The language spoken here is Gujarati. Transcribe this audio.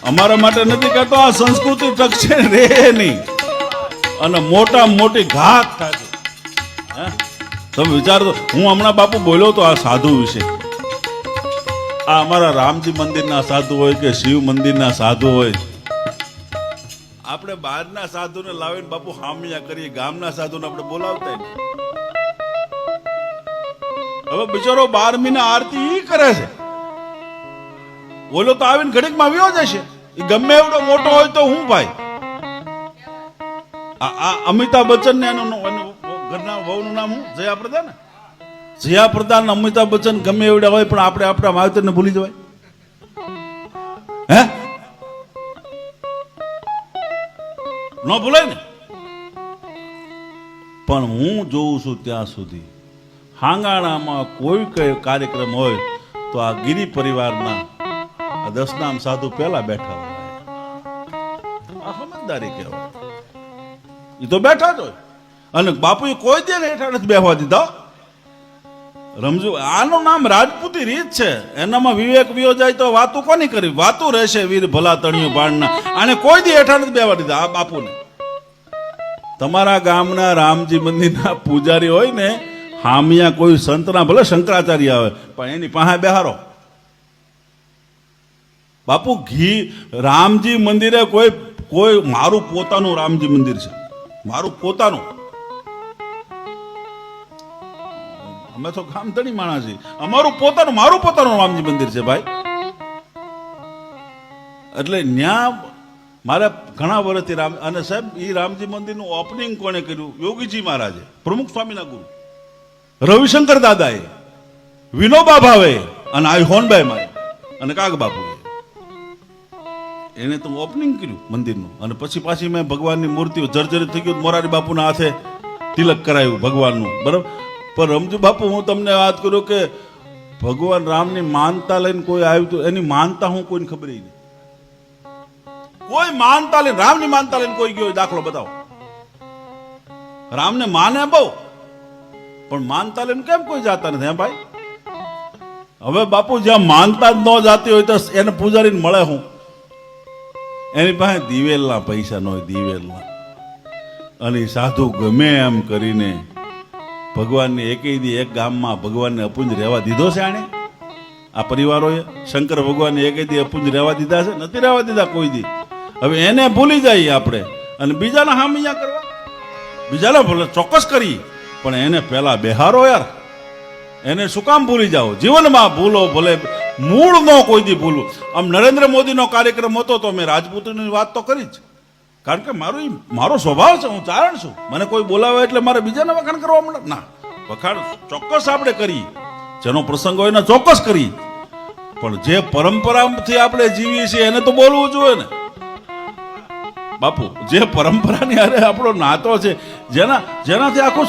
અમારા માટે નથી કહેતો, આ સંસ્કૃતિ ટકશે રે નહીં અને મોટા મોટી ઘાત થાય. તમે વિચારો, હું હમણાં બાપુ બોલ્યો તો આ સાધુ વિશે. આ અમારા રામજી મંદિરના સાધુ હોય કે શિવ મંદિરના સાધુ હોય, આપણે બહારના સાધુને લાવીને બાપુ હામિયા કરીએ, ગામના સાધુને આપણે બોલાવતા નહીં. હવે બિચારો 12 મહિના આરતી ઈ કરે છે, બોલો તો આવીને ઘડીકમાં આવ્યો જશે. એ ગમે એવડો મોટો હોય તો હું ભાઈ. આ અમિતાભ બચ્ચન ને એનું ઘરના વહુનું નામ હું જયા પ્રદા ને, જયા પ્રદા ને અમિતાભ બચ્ચન ગમે એવડા હોય પણ આપણે આપણા માવતરને ભૂલી જવાય? હે, ન ભૂલાય ને. પણ હું જોઉં છું ત્યાં સુધી હાંગાણામાં કોઈ કઈ કાર્યક્રમ હોય તો આ ગિરી પરિવારના 10 નામ સાધુ પેલા બેઠા હોય. આ સમજદારી કહેવાય. એ તો બેઠા જ હોય અને બાપુ કોઈ દે હેઠા નથી બેહવા દીધા. રમજુ, આનું નામ રાજપૂતી રીત છે. એનામાં વિવેક વિયો જાય તો વાતું કોની કરી? વાતું રહેશે વીર ભલા તણિયું બાણના. આને કોઈ દી હેઠા નથી બેહવા દીધા આ બાપુને. તમારા ગામના રામજી મંદિરના પૂજારી હોય ને, હામિયા કોઈ સંતના, ભલે શંકરાચાર્ય આવે પણ એની પાસે બેહારો. બાપુ રામજી મંદિરે કોઈ મારું પોતાનું રામજી મંદિર છે, મારું પોતાનું. અમે તો ગામધણી માણસ છીએ, અમારું પોતાનું, મારું પોતાનું રામજી મંદિર છે ભાઈ. એટલે ન્યા મારે ઘણા વર્ષથી રામ, અને સાહેબ એ રામજી મંદિરનું ઓપનિંગ કોણે કર્યું? યોગીજી મહારાજે, પ્રમુખ સ્વામીના ગુરુ રવિશંકર દાદાએ, વિનોબા ભાવે અને આ હોનભાઈ મારે અને કાગ બાપુએ. એને તો ઓપનિંગ કર્યું મંદિરનું. અને પછી પાછી મેં ભગવાનની મૂર્તિઓ જર્જરિત થઈ ગયું, મોરારી બાપુના હાથે તિલક કરાયું ભગવાનનું, બરાબર. પણ રમજુ બાપુ, હું તમને વાત કરું કે ભગવાન રામની માનતા લઈને કોઈ આવ્યું તો એની માનતા હું કોઈને ખબર નહીં. કોઈ માનતા લઈને, રામની માનતા લઈને કોઈ ગયો દાખલો બતાવો. રામને માને બહુ, પણ માનતા લઈને કેમ કોઈ જાતા નથી? હે ભાઈ, હવે બાપુ જ્યાં માનતા જ ન જાતી હોય તો એને પૂજારીને મળે હું? એની પાસે દિવેલના પૈસા ન હોય, દિવેલના. અને સાધુ ગમે એમ કરીને ભગવાનને એક ગામમાં ભગવાનને અપુંજ રહેવા દીધો છે આણે? આ પરિવારોએ શંકર ભગવાનને એકેદી અપુંજ રહેવા દીધા છે? નથી રહેવા દીધા કોઈ દી. હવે એને ભૂલી જઈએ આપણે અને બીજાના હામિયા કરવા, બીજાના ભલે ચોક્કસ કરી, પણ એને પેલા બેહારો યાર. એને શું કામ ભૂલી જાઓ? જીવનમાં ભૂલો, ભલે મૂળ નો કોઈ દી ભૂલું. આમ નરેન્દ્ર મોદીનો કાર્યક્રમ હતો તો મેં રાજપૂતની વાત તો કરી જ, કારણ કે મારો સ્વભાવ છે, હું ચારણ છું. મને કોઈ બોલાવે એટલે મારે બીજાને વખાણ કરવા મળે ના. વખાણ ચોક્કસ આપણે કરી, જેનો પ્રસંગ હોય એને ચોક્કસ કરી, પણ જે પરંપરાથી આપણે જીવીએ છીએ એને તો બોલવું જોઈએ ને બાપુ. જે પરંપરાની અરે આપણો નાતો છે, જેનાથી આખું